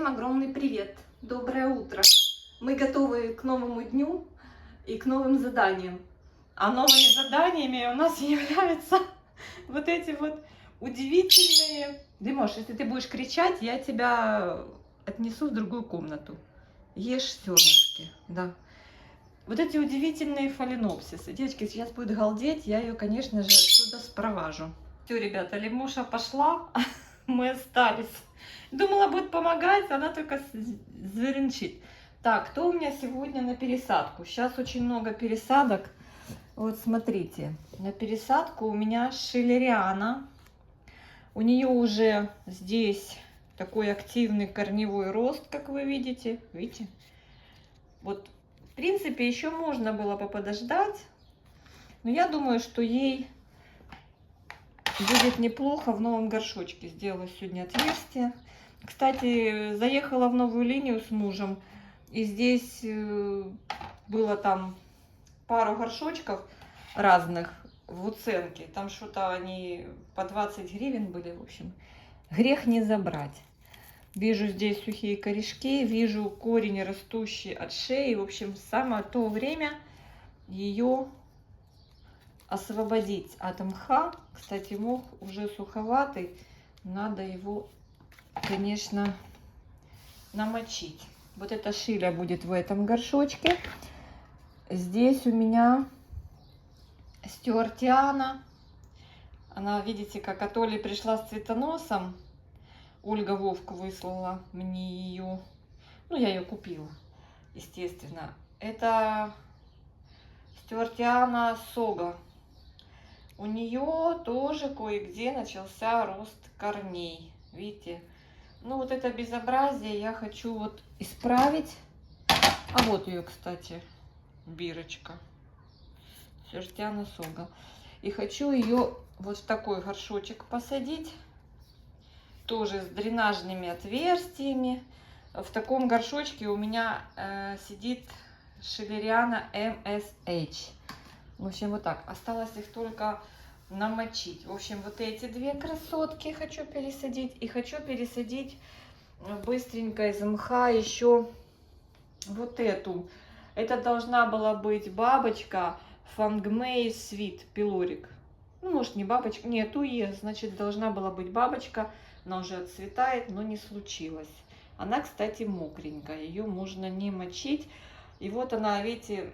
огромный привет! Доброе утро! Мы готовы к новому дню и к новым заданиям. А новыми заданиями у нас являются вот эти вот удивительные... Димош, если ты будешь кричать, я тебя отнесу в другую комнату. Ешь зернышки, да. Вот эти удивительные фаленопсисы. Девочки, сейчас будет галдеть, я ее, конечно же, отсюда спроважу. Все, ребята, Лемуша пошла, мы остались. Думала, будет помогать, она только зверинчит. Так, кто у меня сегодня на пересадку? Сейчас очень много пересадок. Вот смотрите, на пересадку у меня шиллериана. У нее уже здесь такой активный корневой рост, как вы видите. Видите? Вот, в принципе, еще можно было бы подождать. Но я думаю, что ей будет неплохо в новом горшочке. Сделаю сегодня отверстие. Кстати, заехала в новую линию с мужем. И здесь было там пару горшочков разных в уценке. Там что-то они по 20 гривен были, в общем. Грех не забрать. Вижу здесь сухие корешки, вижу корень, растущий от шеи. В общем, самое то время ее освободить от мха. Кстати, мох уже суховатый. Надо его, конечно, намочить. Вот эта шиля будет в этом горшочке. Здесь у меня стюартиана. Она, видите, как от Оли пришла с цветоносом. Ольга Вовк выслала мне ее. Ну, я ее купила, естественно. Это стюартиана сога. У нее тоже кое-где начался рост корней. Видите? Ну, вот это безобразие я хочу вот исправить. А вот ее, кстати, бирочка. Стюартиана сога. И хочу ее вот в такой горшочек посадить. Тоже с дренажными отверстиями. В таком горшочке у меня сидит шиллериана MSH. В общем, вот так. Осталось их только намочить. В общем, вот эти две красотки хочу пересадить. И хочу пересадить быстренько из мха еще вот эту. Это должна была быть бабочка Фангмей Свит Пилорик. Ну, может, не бабочка. Нет, уе. Значит, должна была быть бабочка. Она уже отцветает, но не случилось. Она, кстати, мокренькая. Ее можно не мочить. И вот она, видите,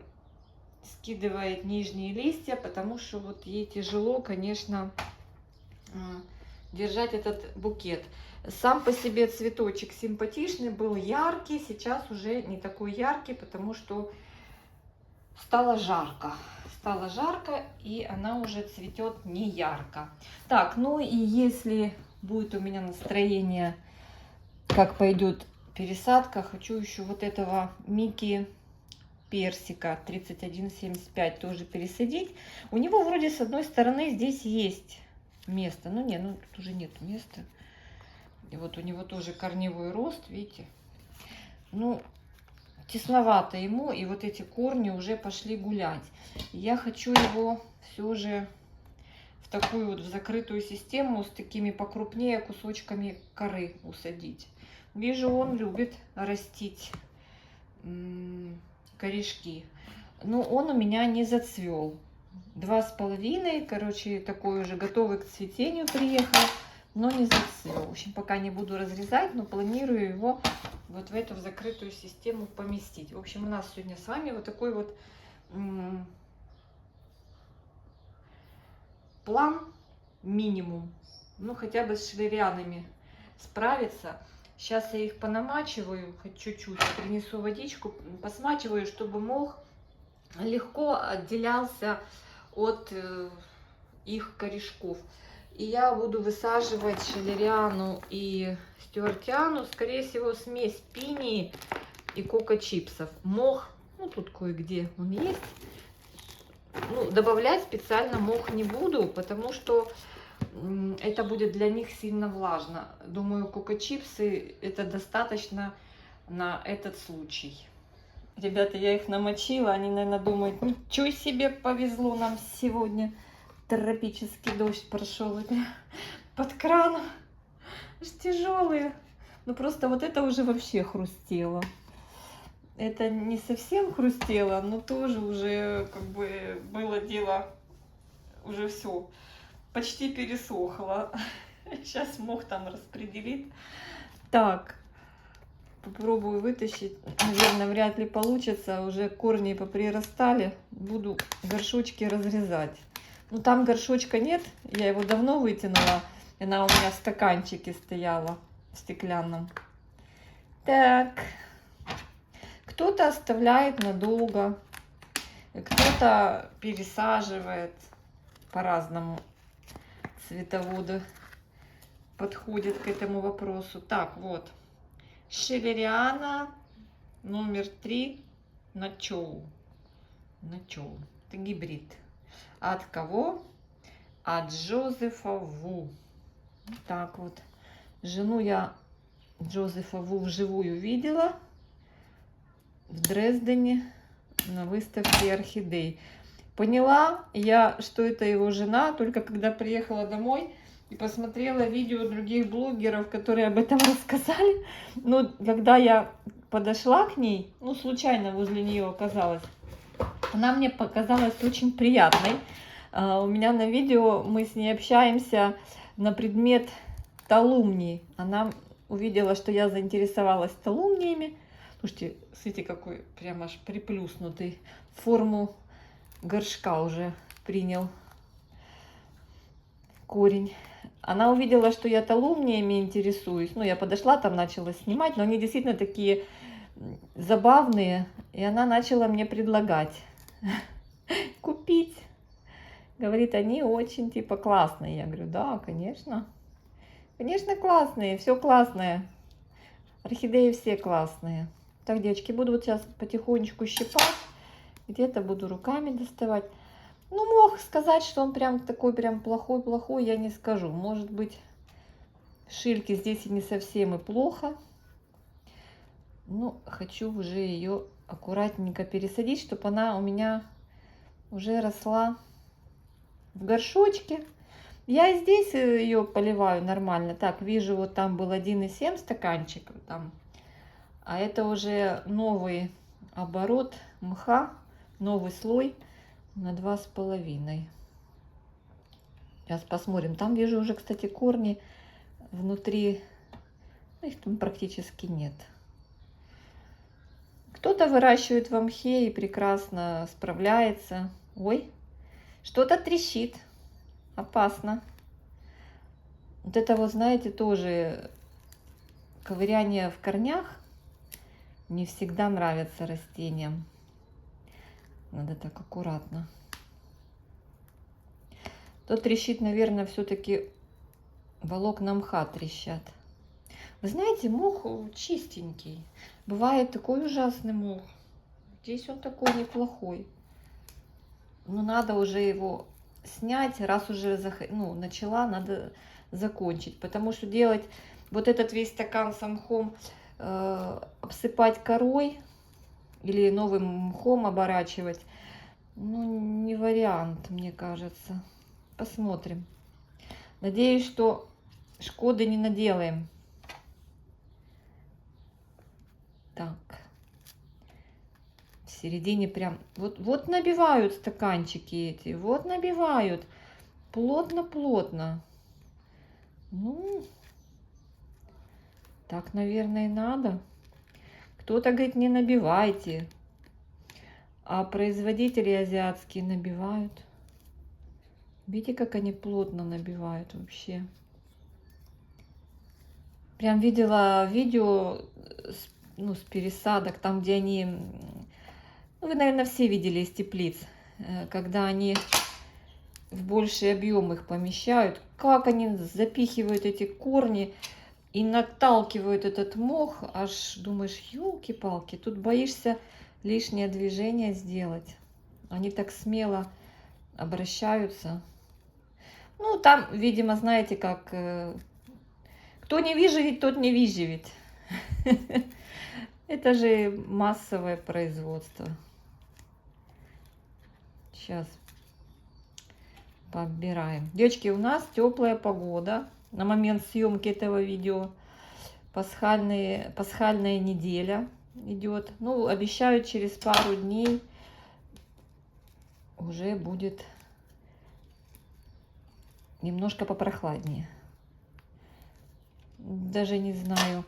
скидывает нижние листья, потому что вот ей тяжело, конечно, держать этот букет. Сам по себе цветочек симпатичный, был яркий, сейчас уже не такой яркий, потому что стало жарко. Стало жарко, и она уже цветет не ярко. Так, ну и если будет у меня настроение, как пойдет пересадка, хочу еще вот этого Микки персика 3175 тоже пересадить. У него вроде с одной стороны здесь есть место. Ну не, ну тут уже нет места. И вот у него тоже корневой рост, видите. Ну, тесновато ему, и вот эти корни уже пошли гулять. Я хочу его все же в такую вот в закрытую систему с такими покрупнее кусочками коры усадить. Вижу, он любит растить корешки. Но он у меня не зацвел. 2,5, короче, такой уже готовый к цветению приехал, но не зацвел. В общем, пока не буду разрезать, но планирую его вот в эту закрытую систему поместить. В общем, у нас сегодня с вами вот такой вот план минимум. Ну, хотя бы с шиллерианами справиться. Сейчас я их понамачиваю, хоть чуть-чуть, принесу водичку, посмачиваю, чтобы мох легко отделялся от их корешков. И я буду высаживать шиллериану и стюартиану, скорее всего, смесь пинии и кока-чипсов. Мох, ну тут кое-где он есть. Ну, добавлять специально мох не буду, потому что это будет для них сильно влажно. Думаю, кока-чипсы это достаточно на этот случай. Ребята, я их намочила, они, наверное, думают, ничего себе повезло нам сегодня. Тропический дождь прошел под краном. Аж тяжелые. Ну просто вот это уже вообще хрустело. Это не совсем хрустело, но тоже уже как бы было дело, уже все, почти пересохло. Сейчас мох там распределит. Так, попробую вытащить. Наверное, вряд ли получится. Уже корни поприрастали. Буду горшочки разрезать. Ну там горшочка нет. Я его давно вытянула. Она у меня в стаканчике стояла, в стеклянном. Так. Кто-то оставляет надолго, кто-то пересаживает, по-разному цветоводы подходят к этому вопросу. Так, вот, шиллериана номер 3 начоу. Начоу. Это гибрид. От кого? От Джозефа Ву. Так вот, жену я Джозефа Ву вживую видела в Дрездене на выставке орхидей. Поняла я, что это его жена, только когда приехала домой и посмотрела видео других блогеров, которые об этом рассказали. Но когда я подошла к ней, ну, случайно возле нее оказалась, она мне показалась очень приятной. У меня на видео мы с ней общаемся на предмет талумний. Она увидела, что я заинтересовалась талумниями. Слушайте, смотрите, какой прям аж приплюснутый. Форму горшка уже принял корень. Она увидела, что я талумниями интересуюсь. Ну, я подошла, там начала снимать, но они действительно такие забавные. И она начала мне предлагать купить. Говорит, они очень типа классные. Я говорю, да, конечно. Конечно, классные, все классное. Орхидеи все классные. Так, девочки, буду вот сейчас потихонечку щипать. Где-то буду руками доставать. Ну, мог сказать, что он прям такой прям плохой-плохой, я не скажу. Может быть, шильки здесь и не совсем и плохо. Ну, хочу уже ее аккуратненько пересадить, чтобы она у меня уже росла в горшочке. Я и здесь ее поливаю нормально. Так, вижу, вот там был 1,7 стаканчик. Там. А это уже новый оборот мха, новый слой на 2,5. Сейчас посмотрим. Там вижу уже, кстати, корни внутри. Их там практически нет. Кто-то выращивает в мхе и прекрасно справляется. Ой, что-то трещит. Опасно. Вот это вот, знаете, тоже ковыряние в корнях не всегда нравится растениям. Надо так аккуратно. То трещит, наверное, все-таки волокна мха трещат. Вы знаете, мох чистенький. Бывает такой ужасный мох. Здесь он такой неплохой. Но надо уже его снять, раз уже начала, надо закончить. Потому что делать вот этот весь стакан с мхом, обсыпать корой или новым мхом оборачивать, ну, не вариант, мне кажется. Посмотрим. Надеюсь, что шкоды не наделаем. Так. В середине прям... Вот набивают стаканчики эти. Вот набивают. Плотно-плотно. Ну, так, наверное, и надо. Кто-то говорит, не набивайте. А производители азиатские набивают. Видите, как они плотно набивают вообще. Прям видела видео с пересадок, там, где они... Ну, вы, наверное, все видели из теплиц. Когда они в больший объем их помещают. Как они запихивают эти корни и наталкивают этот мох. Аж думаешь, елки-палки, тут боишься лишнее движение сделать. Они так смело обращаются. Ну, там, видимо, знаете, как... Кто не выживет, тот не выживет. Это же массовое производство. Сейчас подбираем. Девочки, у нас теплая погода на момент съемки этого видео. пасхальная неделя идет. Ну, обещают, через пару дней уже будет немножко попрохладнее. Даже не знаю.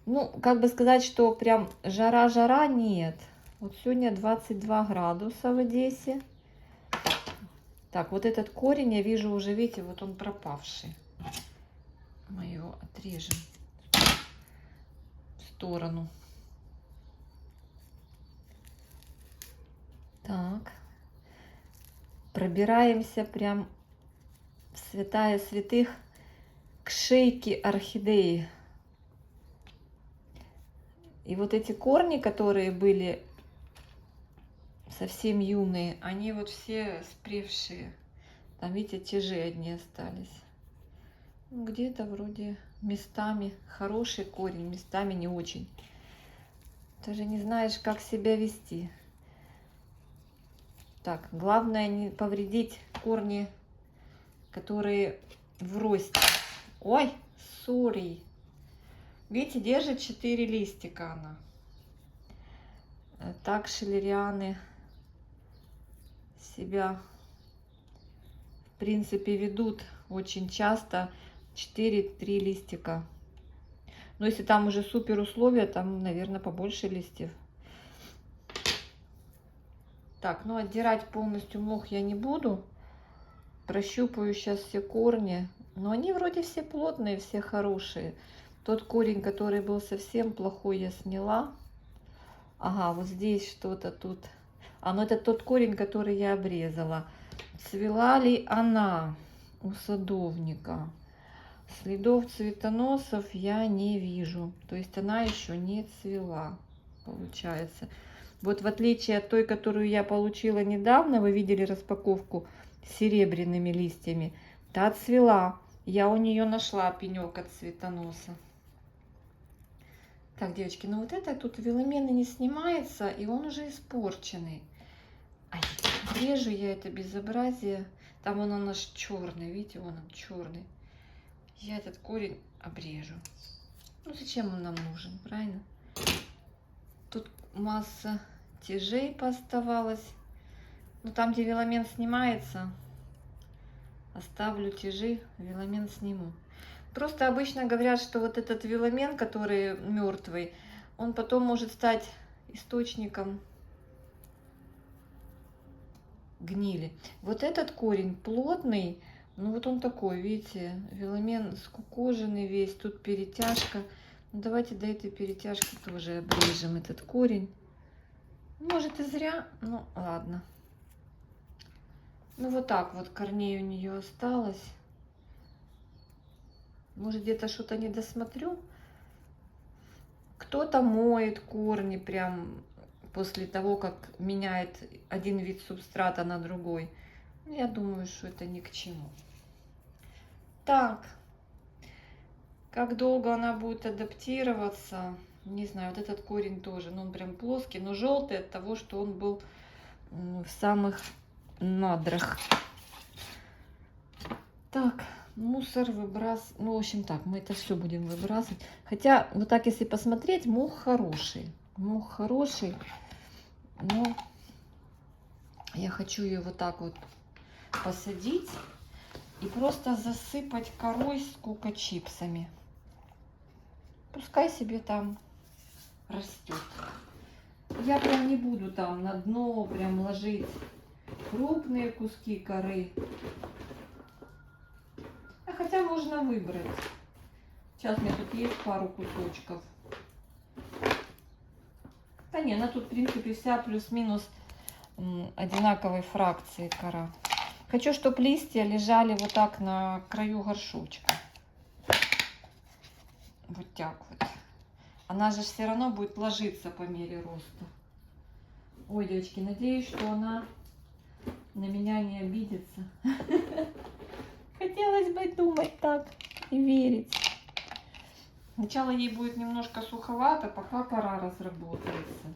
Ну, как бы сказать, что прям жара-жара, нет. Вот сегодня 22 градуса в Одессе. Так, вот этот корень я вижу уже, видите, вот он пропавший. Мы его отрежем в сторону. Так. Пробираемся прям в святая святых к шейке орхидеи. И вот эти корни, которые были совсем юные, они вот все спревшие. Там, видите, тяжи одни остались. Ну, где-то вроде местами хороший корень, местами не очень. Даже не знаешь, как себя вести. Так, главное не повредить корни, которые в росте. Ой, сори. Видите, держит 4 листика она. Так шиллерианы себя, в принципе, ведут очень часто. 4-3 листика. Но если там уже супер условия, там, наверное, побольше листьев. Так, ну отдирать полностью мох я не буду. Прощупаю сейчас все корни. Но они вроде все плотные, все хорошие. Тот корень, который был совсем плохой, я сняла. Ага, вот здесь что-то тут. А, ну это тот корень, который я обрезала. Цвела ли она у садовника? Следов цветоносов я не вижу. То есть она еще не цвела, получается. Вот в отличие от той, которую я получила недавно, вы видели распаковку с серебряными листьями, та цвела. Я у нее нашла пенек от цветоноса. Так, девочки, ну вот это тут веломен не снимается, и он уже испорченный. Ай, режу я это безобразие. Там он у нас черный, видите, вон он черный. Я этот корень обрежу. Ну зачем он нам нужен, правильно? Тут масса тяжей пооставалась. Но там, где веломен снимается, оставлю тяжи, веломен сниму. Просто обычно говорят, что вот этот веломен, который мертвый, он потом может стать источником гнили. Вот этот корень плотный, ну вот он такой, видите, веломен скукоженный весь, тут перетяжка. Ну, давайте до этой перетяжки тоже обрежем этот корень. Может и зря, ну ладно. Ну вот так вот корней у нее осталось. Может, где-то что-то не досмотрю. Кто-то моет корни прям после того, как меняет один вид субстрата на другой. Я думаю, что это ни к чему. Так, как долго она будет адаптироваться, не знаю. Вот этот корень тоже, ну он прям плоский, но желтый от того, что он был в самых надрах. Так. Мусор выбрасывать. Ну, в общем, так, мы это все будем выбрасывать. Хотя, вот так, если посмотреть, мох хороший. Мох хороший. Но я хочу ее вот так вот посадить и просто засыпать корой с кока-чипсами. Пускай себе там растет. Я прям не буду там на дно прям ложить крупные куски коры. Хотя можно выбрать. Сейчас у меня тут есть пару кусочков. Да не, она тут в принципе вся плюс-минус одинаковой фракции кора. Хочу, чтобы листья лежали вот так на краю горшочка. Вот так вот. Она же все равно будет ложиться по мере роста. Ой, девочки, надеюсь, что она на меня не обидится. Хотелось бы думать так и верить. Сначала ей будет немножко суховато, пока кора разработается.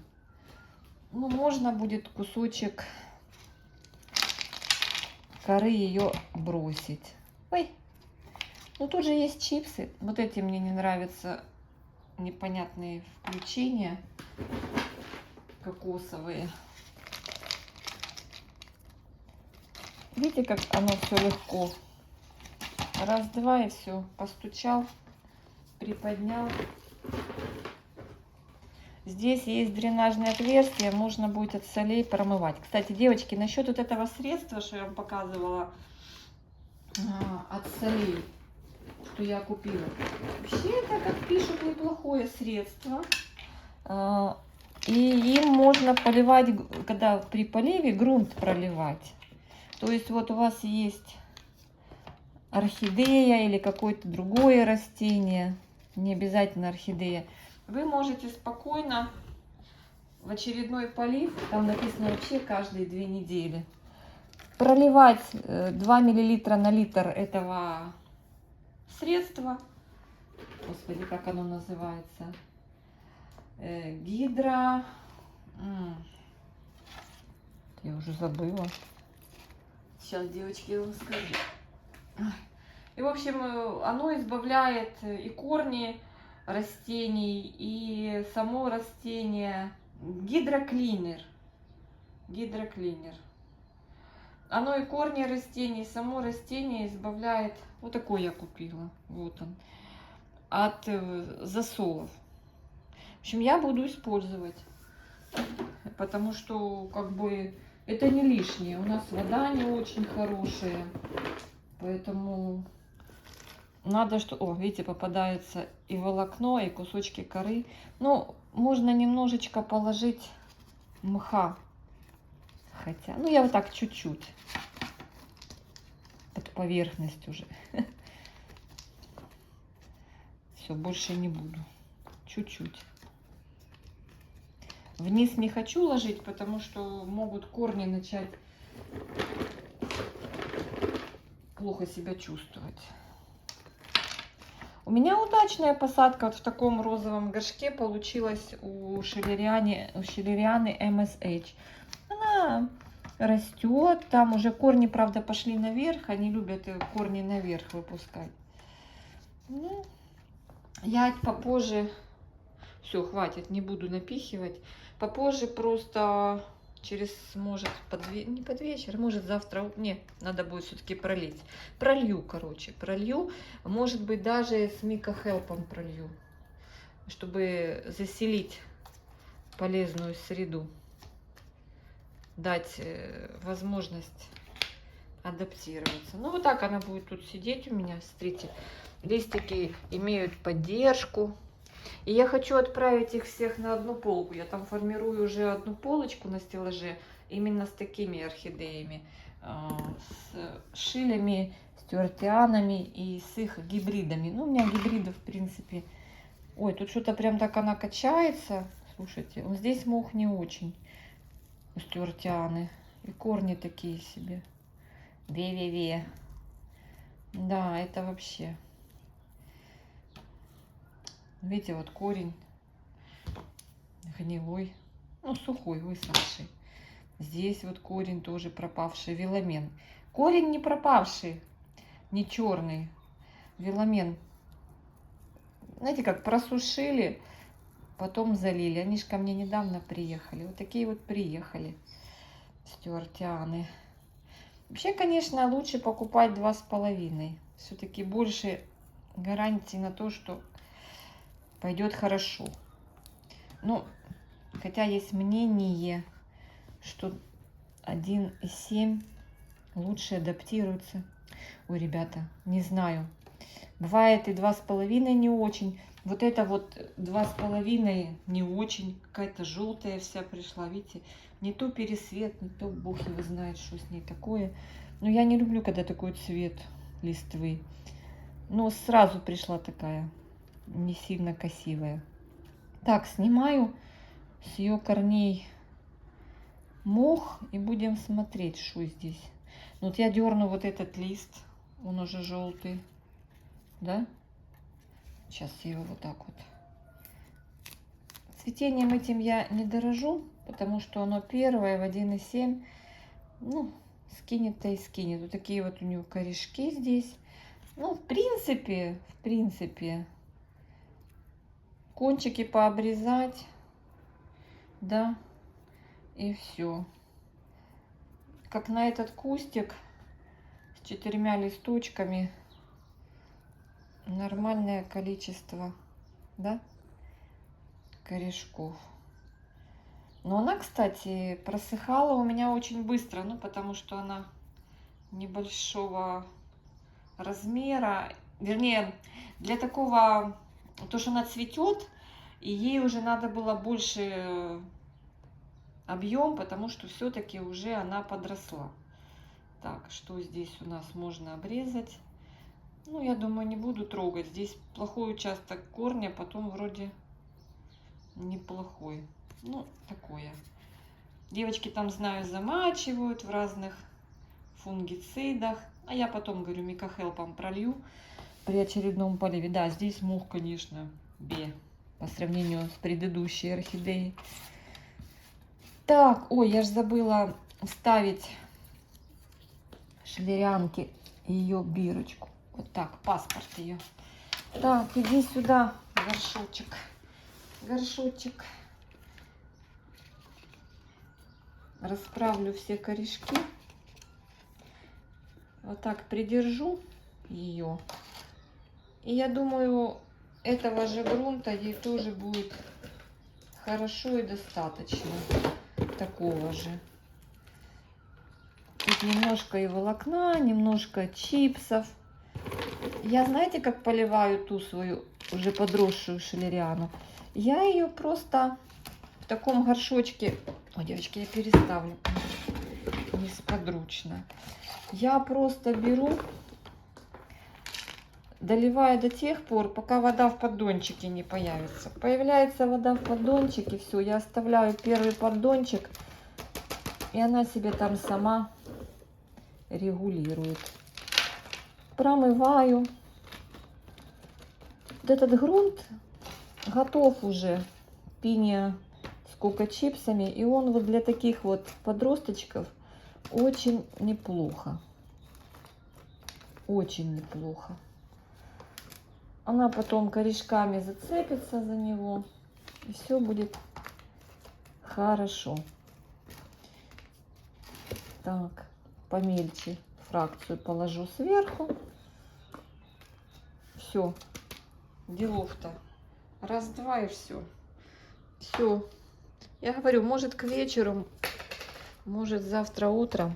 Ну, можно будет кусочек коры ее бросить. Ой, ну тут же есть чипсы. Вот эти мне не нравятся. непонятные включения кокосовые. Видите, как оно все легко. Раз, два и все. Постучал, приподнял. Здесь есть дренажное отверстие, можно будет от солей промывать. Кстати, девочки, насчет вот этого средства, что я вам показывала, от солей, что я купила. Вообще это, как пишут, неплохое средство. И им можно поливать, когда при поливе грунт проливать. То есть вот у вас есть орхидея или какое-то другое растение, не обязательно орхидея, вы можете спокойно в очередной полив, там написано вообще каждые 2 недели, проливать 2 мл на литр этого средства. Господи, как оно называется? Гидро... Я уже забыла. Сейчас, девочки, я вам скажу. И, в общем, оно избавляет и корни растений, и само растение. Гидроклинер. Гидроклинер. Оно и корни растений, и само растение избавляет. Вот такой я купила. Вот он. От засолов. В общем, я буду использовать. Потому что, как бы, это не лишнее. У нас вода не очень хорошая. Поэтому надо, что... О, видите, попадается и волокно, и кусочки коры. Ну, можно немножечко положить мха. Хотя, ну, я вот так чуть-чуть. Под поверхность уже. Все, больше не буду. Чуть-чуть. Вниз не хочу ложить, потому что могут корни начать плохо себя чувствовать. У меня удачная посадка вот в таком розовом горшке получилась у шиллерианы MSH. Она растет, там уже корни, правда, пошли наверх, они любят корни наверх выпускать. Ну, я попозже, все, хватит, не буду напихивать, попозже просто через, может, не под вечер, может завтра, не, надо будет все-таки пролить. Пролью, короче, пролью, может быть, даже с микохелпом пролью, чтобы заселить полезную среду, дать возможность адаптироваться. Ну, вот так она будет тут сидеть у меня, смотрите, листики имеют поддержку. И я хочу отправить их всех на одну полку. Я там формирую уже одну полочку на стеллаже именно с такими орхидеями, с шилями, стюартианами и с их гибридами. Ну, у меня гибридов, в принципе... Ой, тут что-то прям так она качается. Слушайте, вот здесь мох не очень у стюартианы. И корни такие себе. Ве-ве-ве. Да, это вообще... Видите, вот корень гнилой, ну, сухой, высохший. Здесь вот корень тоже пропавший, веломен. Корень не пропавший, не черный, веломен. Знаете, как просушили, потом залили. Они же ко мне недавно приехали. Вот такие вот приехали стюартианы. Вообще, конечно, лучше покупать 2,5. Все-таки больше гарантий на то, что пойдет хорошо. Ну, хотя есть мнение, что 1,7 лучше адаптируется. Ой, ребята, не знаю. Бывает и 2,5 не очень. Вот это вот 2,5 не очень. Какая-то желтая вся пришла. Видите, не то пересвет, не то бог его знает, что с ней такое. Но я не люблю, когда такой цвет листвы. Но сразу пришла такая, не сильно красивая. Так, снимаю с ее корней мох и будем смотреть, что здесь. Вот я дерну вот этот лист, он уже желтый, да? Сейчас я его вот так вот. Цветением этим я не дорожу, потому что оно первое в 1,7. Ну, скинет-то и скинет. Вот такие вот у него корешки здесь. Ну, в принципе, кончики пообрезать, да, и все. Как на этот кустик с 4 листочками, нормальное количество, да, корешков. Но она, кстати, просыхала у меня очень быстро, ну, потому что она небольшого размера, вернее, для такого, то, что она цветет, и ей уже надо было больше объем, потому что все-таки уже она подросла. Так, что здесь у нас можно обрезать? Ну, я думаю, не буду трогать. Здесь плохой участок корня, потом вроде неплохой. Ну, такое. Девочки там, знаю, замачивают в разных фунгицидах. А я потом, говорю, микохелпом пролью при очередном поливе. Да, здесь мох, конечно, бе по сравнению с предыдущей орхидеей. Так, ой, я же забыла вставить шлерянки ее бирочку. Вот так, паспорт ее. Так, иди сюда, горшочек. Горшочек. Расправлю все корешки. Вот так придержу ее. И я думаю, этого же грунта ей тоже будет хорошо и достаточно. Такого же. Тут немножко и волокна, немножко чипсов. Я, знаете, как поливаю ту свою уже подросшую шелериану? Я ее просто в таком горшочке... Ой, девочки, я переставлю. Несподручно. Я просто беру, доливаю до тех пор, пока вода в поддончике не появится. Появляется вода в поддончике, все, я оставляю первый поддончик, и она себе там сама регулирует. Промываю. Вот этот грунт готов уже, пиния с коко-чипсами, и он вот для таких вот подросточков очень неплохо. Очень неплохо. Она потом корешками зацепится за него, и все будет хорошо. Так, помельче фракцию положу сверху. Все, делов-то. Раз-два и все. Все. Я говорю, может к вечеру, может завтра утром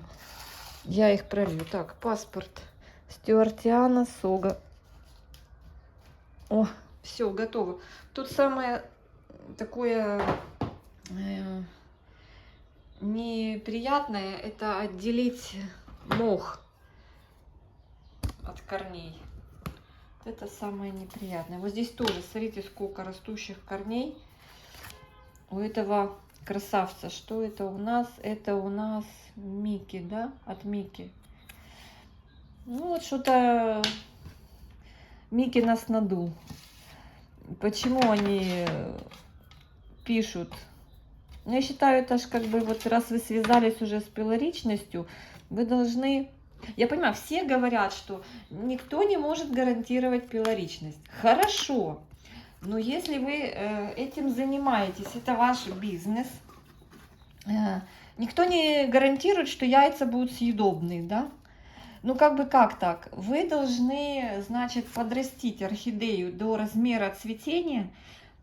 я их пролью. Так, паспорт. Стюартиана Сога. О, все, готово. Тут самое такое неприятное, это отделить мох от корней. Это самое неприятное. Вот здесь тоже, смотрите, сколько растущих корней у этого красавца. Что это у нас? Это у нас Микки, да? От Микки. Ну вот что-то Микки нас надул. Почему они пишут? Ну, я считаю, это ж как бы вот раз вы связались уже с пилоричностью, вы должны... Я понимаю, все говорят, что никто не может гарантировать пилоричность. Хорошо, но если вы этим занимаетесь, это ваш бизнес, никто не гарантирует, что яйца будут съедобные, да? Ну, как бы как так? Вы должны, значит, подрастить орхидею до размера цветения,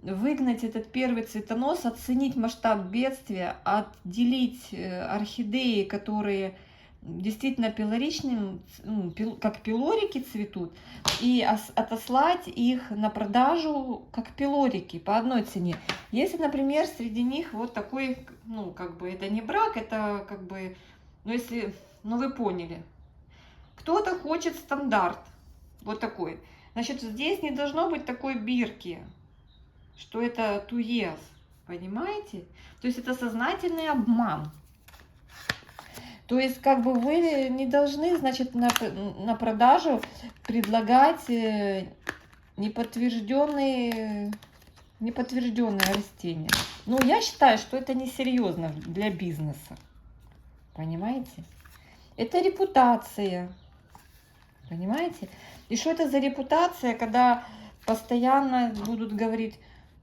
выгнать этот первый цветонос, оценить масштаб бедствия, отделить орхидеи, которые действительно пилоричные, ну, как пилорики цветут, и отослать их на продажу как пилорики по одной цене. Если, например, среди них вот такой, ну, как бы это не брак, это как бы, ну, если, ну, вы поняли. Кто-то хочет стандарт, вот такой. Значит, здесь не должно быть такой бирки, что это туес, понимаете? То есть это сознательный обман. То есть как бы вы не должны, значит, на продажу предлагать неподтвержденные растения. Ну, я считаю, что это несерьезно для бизнеса. Понимаете? Это репутация. Понимаете? И что это за репутация, когда постоянно будут говорить: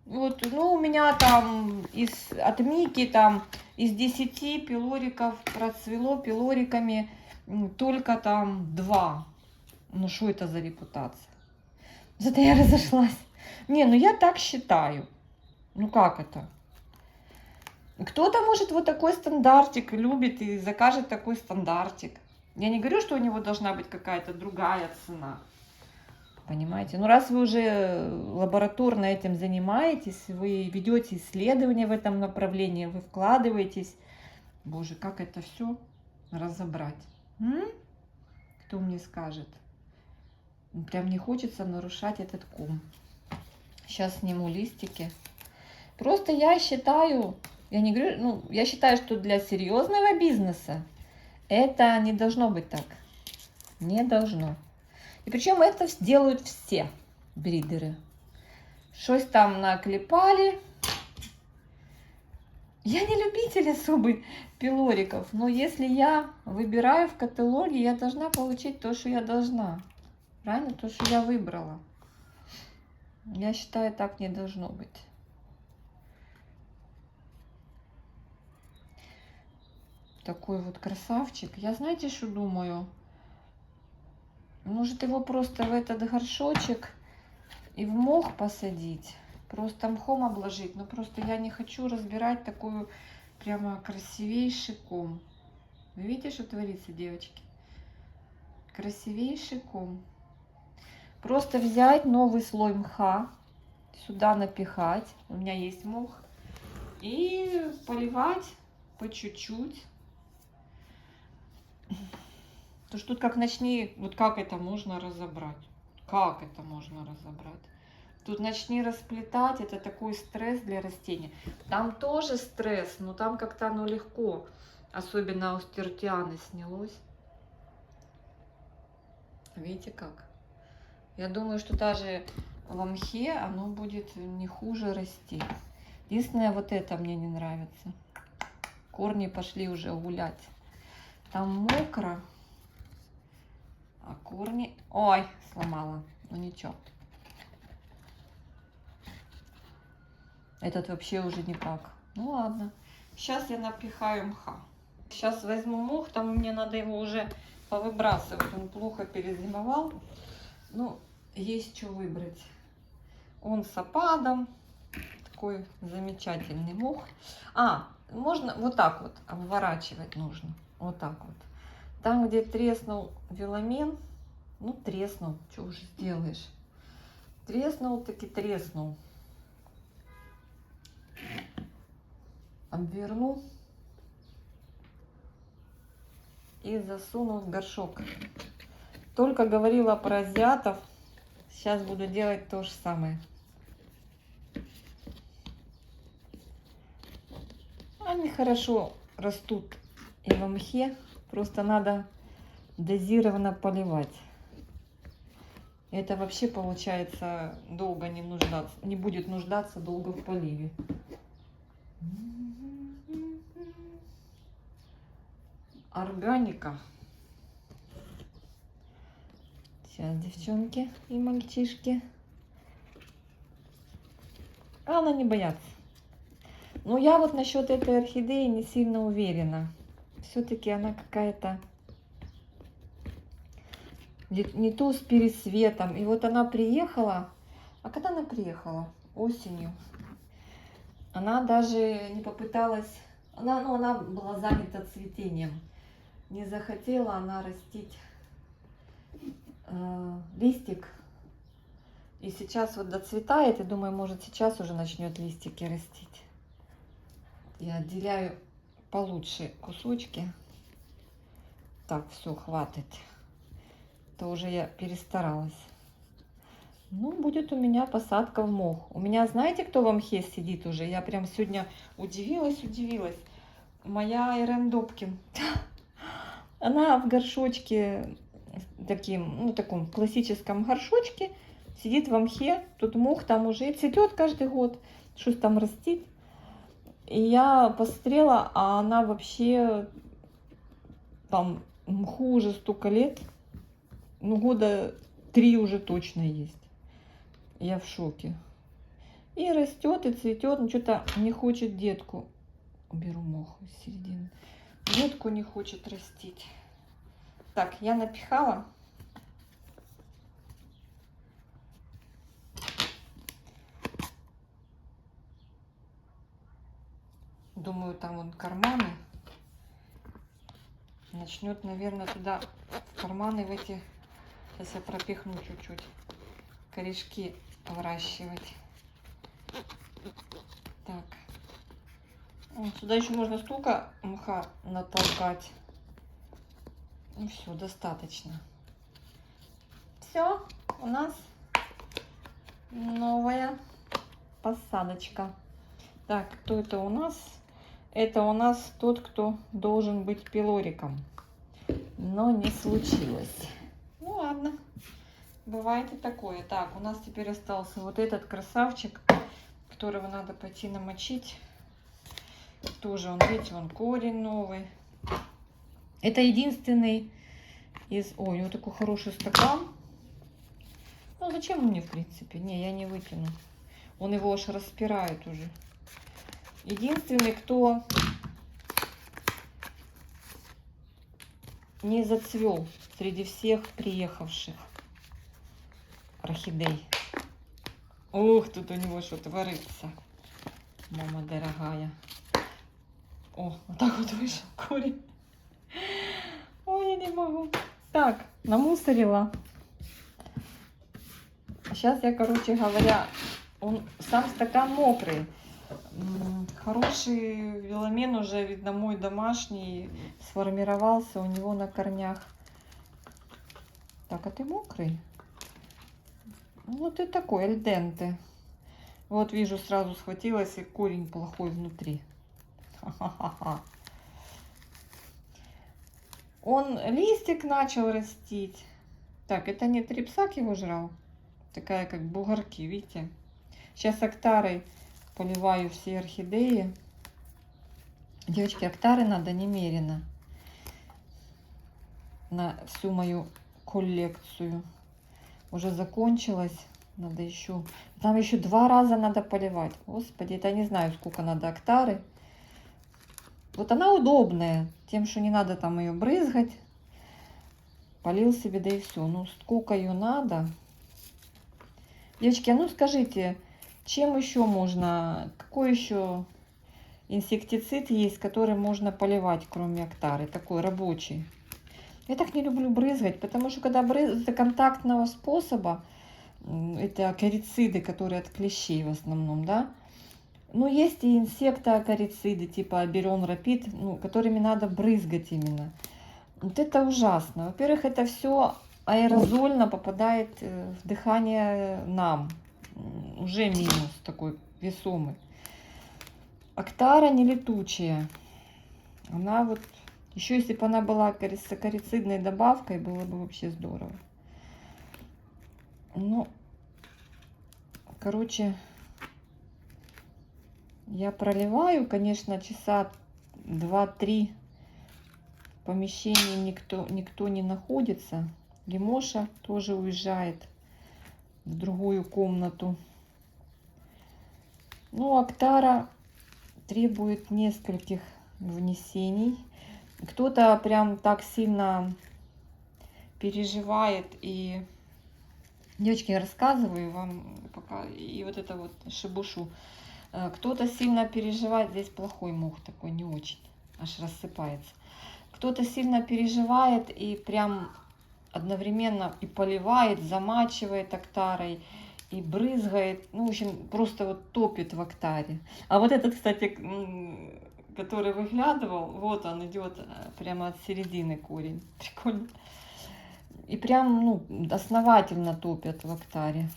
Вот, ну, у меня там от Мики там из 10 пилориков процвело пилориками только там 2. Ну, что это за репутация? Зато я разошлась. Не, ну я так считаю. Ну, как это? Кто-то, может, вот такой стандартик любит и закажет такой стандартик. Я не говорю, что у него должна быть какая-то другая цена. Понимаете? Ну, раз вы уже лабораторно этим занимаетесь, вы ведете исследования в этом направлении, вы вкладываетесь. Боже, как это все разобрать? Кто мне скажет? Прям не хочется нарушать этот ком. Сейчас сниму листики. Просто я считаю, я не говорю, ну, я считаю, что для серьезного бизнеса это не должно быть так. Не должно. И причем это делают все бридеры. Что-то там наклепали. Я не любитель особый пилориков, но если я выбираю в каталоге, я должна получить то, что я должна. Правильно? То, что я выбрала. Я считаю, так не должно быть. Такой вот красавчик. Я, знаете, что думаю? Может его просто в этот горшочек и в мох посадить. Просто мхом обложить. Но просто я не хочу разбирать такую прямо красивейший ком. Вы видите, что творится, девочки? Красивейший ком. Просто взять новый слой мха. Сюда напихать. У меня есть мох. И поливать по чуть-чуть. То что тут как начни, вот как это можно разобрать? Как это можно разобрать? Тут начни расплетать, это такой стресс для растения. Там тоже стресс, но там как-то оно легко. Особенно у стертианы снялось. Видите как? Я думаю, что даже в мхе оно будет не хуже расти. Единственное, вот это мне не нравится. Корни пошли уже гулять. Там мокро. А корни... Ой, сломала. Ну ничего. Этот вообще уже никак. Ну ладно. Сейчас я напихаю мха. Сейчас возьму мох. Там мне надо его уже повыбрасывать. Он плохо перезимовал. Ну, есть что выбрать. Он с опадом. Такой замечательный мох. А, можно вот так вот обворачивать нужно. Вот так вот. Там, где треснул веламен, ну, треснул, что уже сделаешь. Треснул, таки треснул. Обверну и засуну в горшок. Только говорила про азиатов, сейчас буду делать то же самое. Они хорошо растут и в мхе. Просто надо дозированно поливать. Это вообще получается долго не нуждаться, не будет нуждаться долго в поливе. Органика. Сейчас, девчонки и мальчишки. Главное не бояться. Но я вот насчет этой орхидеи не сильно уверена. Все-таки она какая-то не то с пересветом. И вот она приехала. А когда она приехала? Осенью. Она даже не попыталась. Она была занята цветением. Не захотела она растить листик. И сейчас вот доцветает. И думаю, может сейчас уже начнет листики растить. Я отделяю получше кусочки. Так, все, хватит. Это уже я перестаралась. Ну, будет у меня посадка в мох. У меня, знаете, кто в мхе сидит уже? Я прям сегодня удивилась. Моя Ирен Добкин. Она в горшочке, таком классическом горшочке, сидит в мхе. Тут мох там уже цветет каждый год. Что-то там растит. И я посмотрела, а она вообще там мху уже столько лет. Ну, года 3 уже точно есть. Я в шоке. И растет, и цветет. Ну, что-то не хочет детку. Уберу мох из середины. Детку не хочет растить. Так, я напихала. Думаю, там вон карманы. Начнет, наверное, туда в карманы в эти. Сейчас я пропихну чуть-чуть. Корешки выращивать. Так. Сюда еще можно столько мха натолкать. Ну все, достаточно. Все, у нас новая посадочка. Так, кто это у нас? Это у нас тот, кто должен быть пилориком. Но не случилось. Ну ладно. Бывает и такое. Так, у нас теперь остался вот этот красавчик, которого надо пойти намочить. Тоже он, видите, он корень новый. Это единственный из... Ой, у него такой хороший стакан. Ну, зачем мне, в принципе? Не, я не выкину. Он его аж распирает уже. Единственный, кто не зацвел среди всех приехавших орхидей. Ух, тут у него что-то творится. Мама дорогая. О, вот так вот вышел корень. Ой, я не могу. Так, намусорила. Сейчас я, короче говоря, он сам стакан мокрый. Хороший веломен уже, видно, мой домашний, сформировался у него на корнях. Так, а ты мокрый? Вот и такой, альденте. Вот вижу, сразу схватилась, и корень плохой внутри. Ха-ха-ха. Он листик начал растить. Так, это не трипсак его жрал? Такая, как бугорки, видите? Сейчас актарой поливаю все орхидеи. Девочки, актары надо немерено на всю мою коллекцию. Уже закончилась. Надо еще... Там еще 2 раза надо поливать. Господи, это я не знаю, сколько надо актары. Вот она удобная. Тем, что не надо там ее брызгать. Полил себе, да и все. Ну, сколько ее надо. Девочки, а ну скажите, чем еще можно... Какой еще инсектицид есть, который можно поливать, кроме актары? Такой рабочий. Я так не люблю брызгать, потому что когда брызгать контактного способа, это акарициды, которые от клещей в основном, да. Ну, есть и инсектоакарициды, типа Аберон Рапид, ну, которыми надо брызгать именно. Вот это ужасно. Во-первых, это все аэрозольно попадает в дыхание нам. Уже минус такой весомый. Актара не летучая. Она вот... Еще если бы она была с акарицидной добавкой, было бы вообще здорово. Ну, короче, я проливаю, конечно, часа 2-3 в помещении никто не находится. Лимоша тоже уезжает в другую комнату. Ну, актара требует нескольких внесений. Кто-то прям так сильно переживает и... Девочки, я рассказываю вам пока и вот это вот шебушу. Кто-то сильно переживает, здесь плохой мох такой, не очень, аж рассыпается. Кто-то сильно переживает и прям одновременно и поливает, замачивает актарой, и брызгает, ну, в общем, просто вот топит в актаре. А вот этот, кстати, который выглядывал, вот он идет прямо от середины корень. Прикольно. И прям, ну, основательно топят в актаре.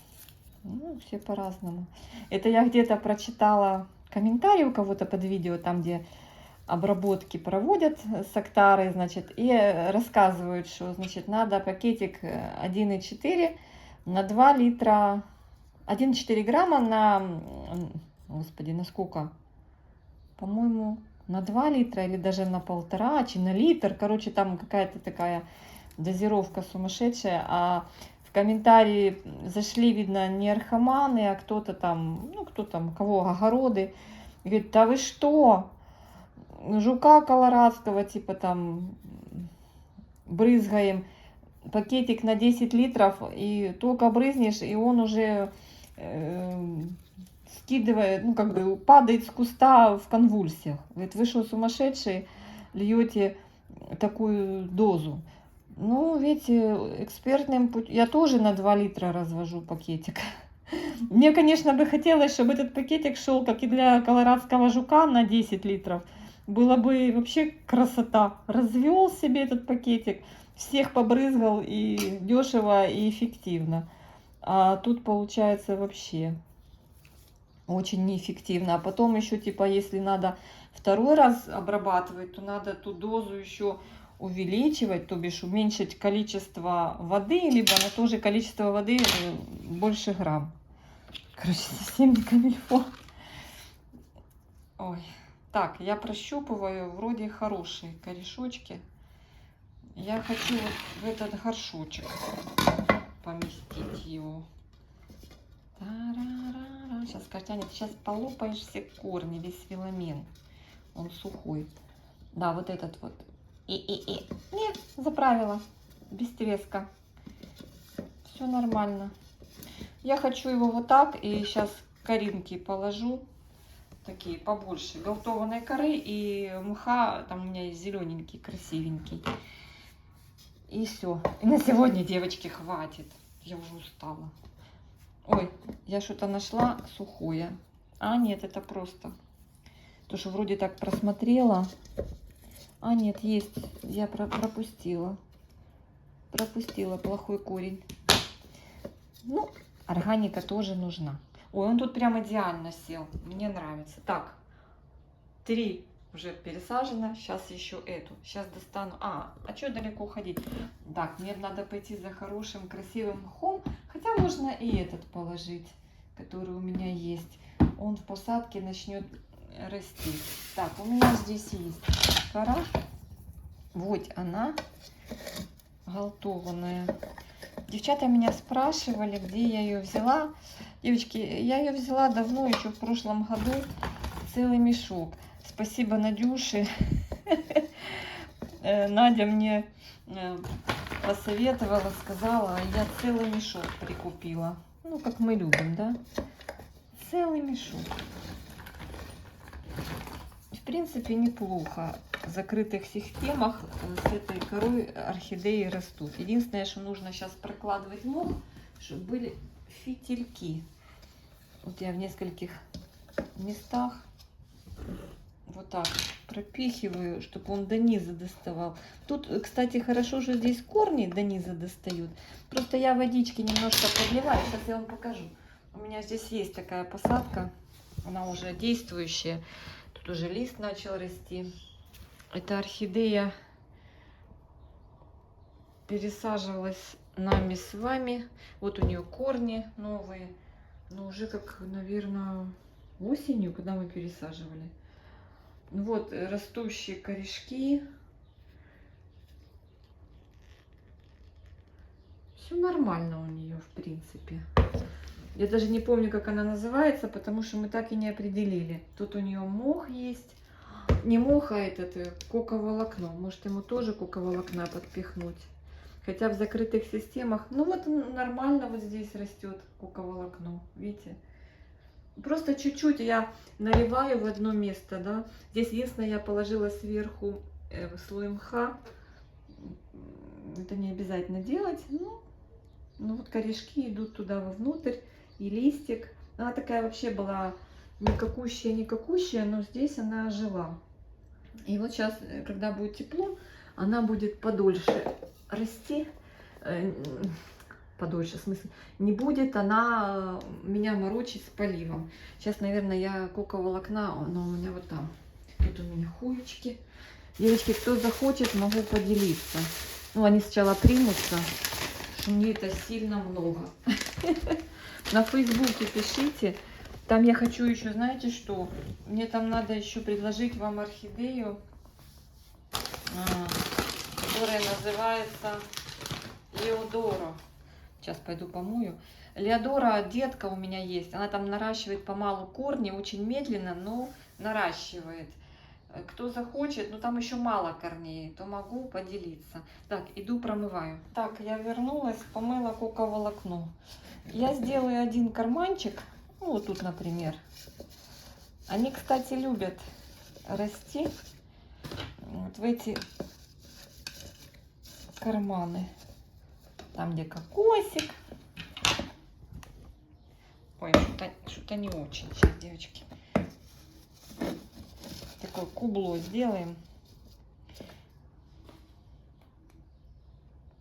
Ну, все по-разному. Это я где-то прочитала комментарий у кого-то под видео, там, где обработки проводят с актарой, значит, и рассказывают, что, значит, надо пакетик 1,4 на 2 литра, 1,4 грамма на, господи, на сколько? По-моему, на 2 литра или даже на 1,5, чи на литр. Короче, там какая-то такая дозировка сумасшедшая. А в комментарии зашли, видно, не архаманы, а кто-то там, ну, кто там, у кого огороды. Говорит, да вы что, жука колорадского, типа там, брызгаем, пакетик на 10 литров, и только брызнешь, и он уже скидывает, ну, как бы падает с куста в конвульсиях. Говорит, вы что, сумасшедшие, льете такую дозу? Ну, видите, экспертным путем. Я тоже на 2 литра развожу пакетик. Мне, конечно, бы хотелось, чтобы этот пакетик шел, как и для колорадского жука, на 10 литров. Было бы вообще красота. Развел себе этот пакетик, всех побрызгал, и дешево, и эффективно. А тут получается вообще очень неэффективно. А потом еще, типа, если надо второй раз обрабатывать, то надо ту дозу еще увеличивать, то бишь уменьшить количество воды, либо на то же количество воды больше грамм. Короче, совсем не камильфо. Ой. Так, я прощупываю, вроде хорошие корешочки. Я хочу вот в этот горшочек поместить его. Сейчас, Катяня, ты сейчас полопаешь все корни, весь филамен. Он сухой. Да, вот этот вот. Нет, заправила. Без треска. Все нормально. Я хочу его вот так. И сейчас коринки положу. Такие побольше. Галтованной коры и мха. Там у меня есть зелененький, красивенький. И все. И на сегодня, девочки, хватит. Я уже устала. Ой, я что-то нашла сухое. А, нет, это просто. То, что вроде так просмотрела. А, нет, есть. Я пропустила. Пропустила плохой корень. Ну, органика тоже нужна. Ой, он тут прям идеально сел. Мне нравится. Так, 3 уже пересажено. Сейчас еще эту. Сейчас достану. А что далеко ходить? Так, мне надо пойти за хорошим, красивым мхом. Хотя можно и этот положить, который у меня есть. Он в посадке начнет расти. Так, у меня здесь есть кора. Вот она, галтованная. Девчата меня спрашивали, где я ее взяла. Девочки, я ее взяла давно, еще в прошлом году, целый мешок. Спасибо Надюше. Надя мне посоветовала, сказала, я целый мешок прикупила. Ну, как мы любим, да? Целый мешок. В принципе, неплохо. В закрытых системах с этой корой орхидеи растут. Единственное, что нужно сейчас прокладывать мох, чтобы были фитильки. Вот я в нескольких местах вот так пропихиваю, чтобы он до низа доставал. Тут, кстати, хорошо, что здесь корни до низа достают. Просто я водички немножко подливаю. Сейчас я вам покажу. У меня здесь есть такая посадка. Она уже действующая. Тут уже лист начал расти. Эта орхидея пересаживалась нами с вами. Вот у нее корни новые. Но уже как, наверное, осенью, когда мы пересаживали. Вот растущие корешки. Все нормально у нее, в принципе. Я даже не помню, как она называется, потому что мы так и не определили. Тут у нее мох есть. Не мох, а этот коковолокно. Может, ему тоже коковолокна подпихнуть. Хотя в закрытых системах, ну вот нормально вот здесь растет коковолокно. Видите? Просто чуть-чуть я наливаю в одно место, да. Здесь единственное, я положила сверху слой мха. Это не обязательно делать. Ну вот корешки идут туда вовнутрь. И листик. Она такая вообще была никакущая, но здесь она жила. И вот сейчас, когда будет тепло, она будет подольше расти. Подольше, в смысле, не будет она меня морочить с поливом. Сейчас, наверное, я коковолокна, но у меня вот там. Тут у меня хуечки. Девочки, кто захочет, могу поделиться. Ну, они сначала примутся, что мне это сильно много. На Фейсбуке пишите. Там я хочу еще, знаете что? Мне там надо еще предложить вам орхидею, которая называется Еодора. Сейчас пойду помою. Леодора, детка у меня есть. Она там наращивает помалу корни, очень медленно, но наращивает. Кто захочет, но там еще мало корней, то могу поделиться. Так, иду промываю. Так, я вернулась, помыла коковолокно. Я сделаю один карманчик, ну вот тут, например. Они, кстати, любят расти вот в эти карманы. Там, где кокосик. Ой, что-то не очень сейчас, девочки. Такое кубло сделаем.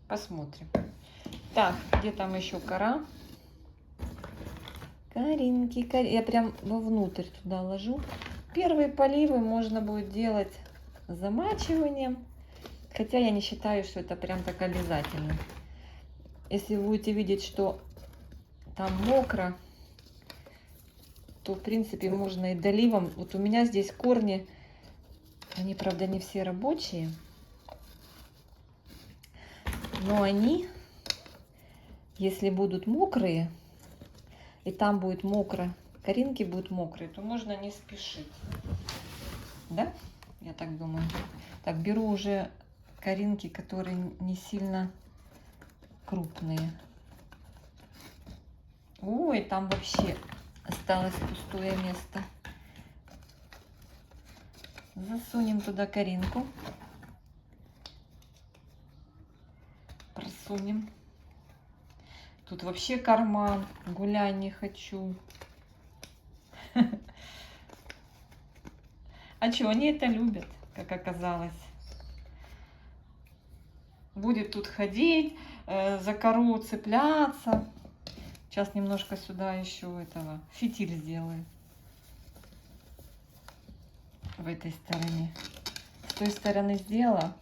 Посмотрим. Так, где там еще кора? Коринки. Я прям вовнутрь туда ложу. Первые поливы можно будет делать замачиванием. Хотя я не считаю, что это прям так обязательно. Если вы будете видеть, что там мокро, то в принципе можно и доливом. Вот у меня здесь корни, они, правда, не все рабочие, но они, если будут мокрые, и там будет мокро, коринки будут мокрые, то можно не спешить. Да? Я так думаю. Так, беру уже коринки, которые не сильно крупные. Ой, там вообще осталось пустое место. Засунем туда коринку. Просунем. Тут вообще карман. Гулять не хочу. А что, они это любят, как оказалось. Будет тут ходить, за кору цепляться. Сейчас немножко сюда еще этого фитиль сделаю. В этой стороне. С той стороны сделала,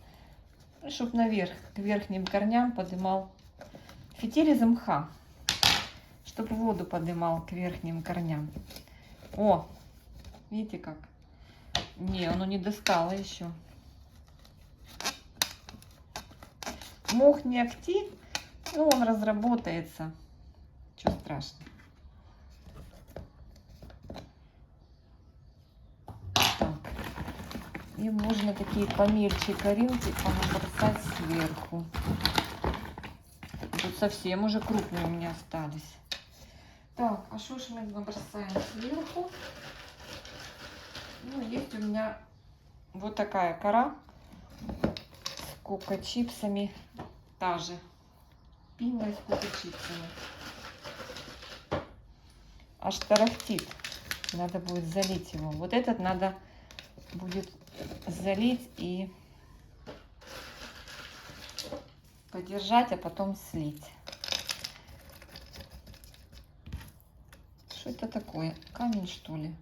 чтобы наверх, к верхним корням поднимал. Фитиль из мха, чтобы воду поднимал к верхним корням. О, видите как? Не, оно не достало еще. Мох не актив, но он разработается. Что страшно. Так. И можно такие помельче коринки понабросать сверху. Тут совсем уже крупные у меня остались. Так, а что ж мы набросаем сверху? Ну, есть у меня вот такая кора с коко-чипсами. Та же. Пинная с коко-чипсами. Аж тарахтит. Надо будет залить его. Вот этот надо будет залить и подержать, а потом слить. Что это такое? Камень, что ли?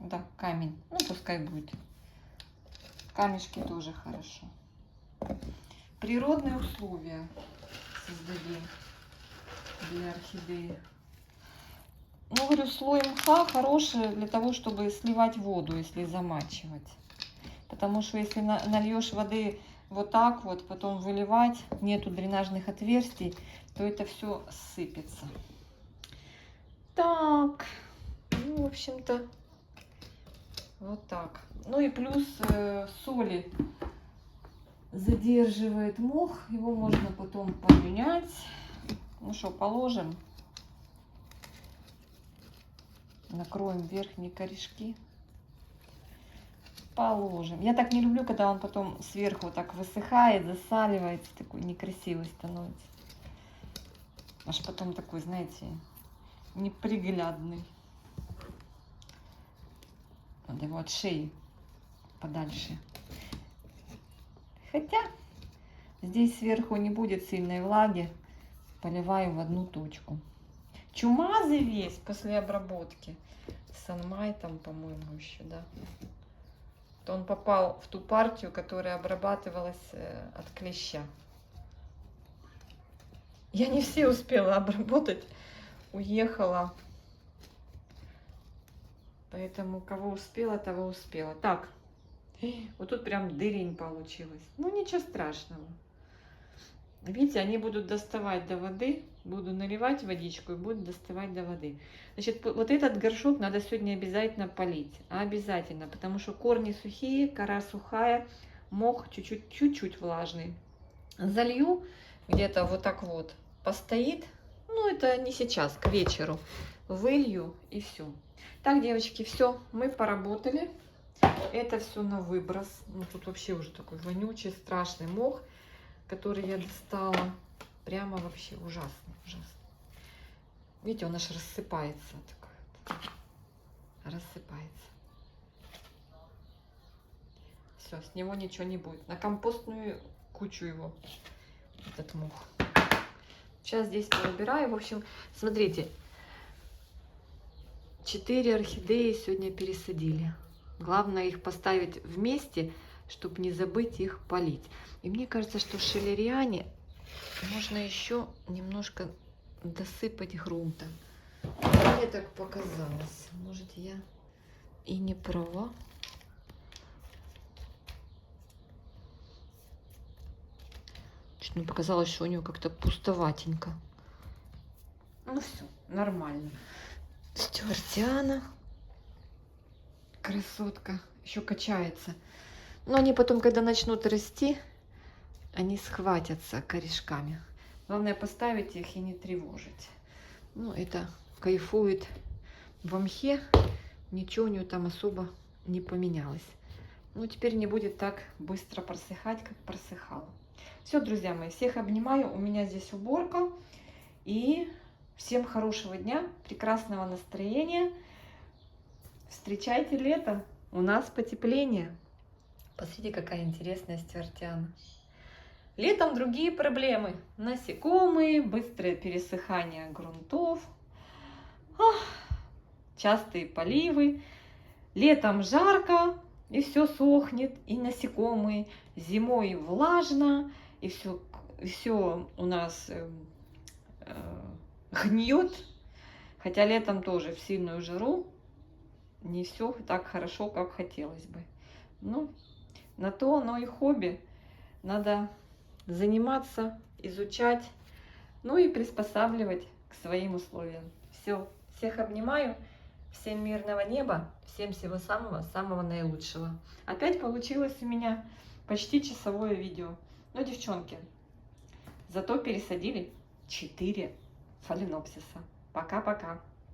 Да, камень. Ну, пускай будет. Камешки тоже хорошо. Природные условия создадим для орхидеи. Ну, говорю, слой мха хороший для того, чтобы сливать воду, если замачивать. Потому что если нальешь воды вот так вот, потом выливать, нету дренажных отверстий, то это все сыпется. Так, ну, в общем-то, вот так. Ну и плюс соли задерживает мох, его можно потом поменять. Ну что, положим. Накроем верхние корешки. Положим. Я так не люблю, когда он потом сверху так высыхает, засаливается, такой некрасивый становится. Аж потом такой, знаете, неприглядный. Надо его от шеи подальше. Хотя здесь сверху не будет сильной влаги. Поливаю в одну точку. Чумазый весь после обработки. Санмайтом, по-моему, еще, да. То он попал в ту партию, которая обрабатывалась от клеща. Я не все успела обработать. Уехала. Поэтому кого успела, того успела. Так. Вот тут прям дырень получилась. Ну, ничего страшного. Видите, они будут доставать до воды. Буду наливать водичку и будут доставать до воды. Значит, вот этот горшок надо сегодня обязательно полить. Обязательно, потому что корни сухие, кора сухая, мох чуть-чуть влажный. Залью где-то вот так вот, постоит. Ну, это не сейчас, к вечеру. Вылью и все. Так, девочки, все, мы поработали. Это все на выброс. Ну, тут вообще уже такой вонючий, страшный мох, который я достала. Прямо вообще ужасный, ужасный. Видите, он аж рассыпается. Рассыпается. Все, с него ничего не будет. На компостную кучу его, этот мох. Сейчас здесь поубираю. В общем, смотрите, 4 орхидеи сегодня пересадили. Главное их поставить вместе, чтобы не забыть их полить. И мне кажется, что в шелериане можно еще немножко досыпать грунта. Мне так показалось. Может, я и не права. Мне показалось, что у нее как-то пустоватенько. Ну все, нормально. Стюартиана. Красотка. Еще качается. Но они потом, когда начнут расти, они схватятся корешками. Главное поставить их и не тревожить. Ну, это кайфует в мхе. Ничего у нее там особо не поменялось. Ну, теперь не будет так быстро просыхать, как просыхало. Все, друзья мои, всех обнимаю. У меня здесь уборка. И всем хорошего дня, прекрасного настроения. Встречайте лето. У нас потепление. Посмотрите, какая интересная стюартиана. Летом другие проблемы. Насекомые, быстрое пересыхание грунтов, частые поливы. Летом жарко, и все сохнет, и насекомые. Зимой влажно, и все у нас гниет. Хотя летом тоже в сильную жару не все так хорошо, как хотелось бы. Ну, на то оно и хобби. Надо заниматься, изучать, ну и приспосабливать к своим условиям. Все, всех обнимаю, всем мирного неба, всем всего самого наилучшего. Опять получилось у меня почти часовое видео. Ну, девчонки, зато пересадили 4 фаленопсиса. Пока-пока.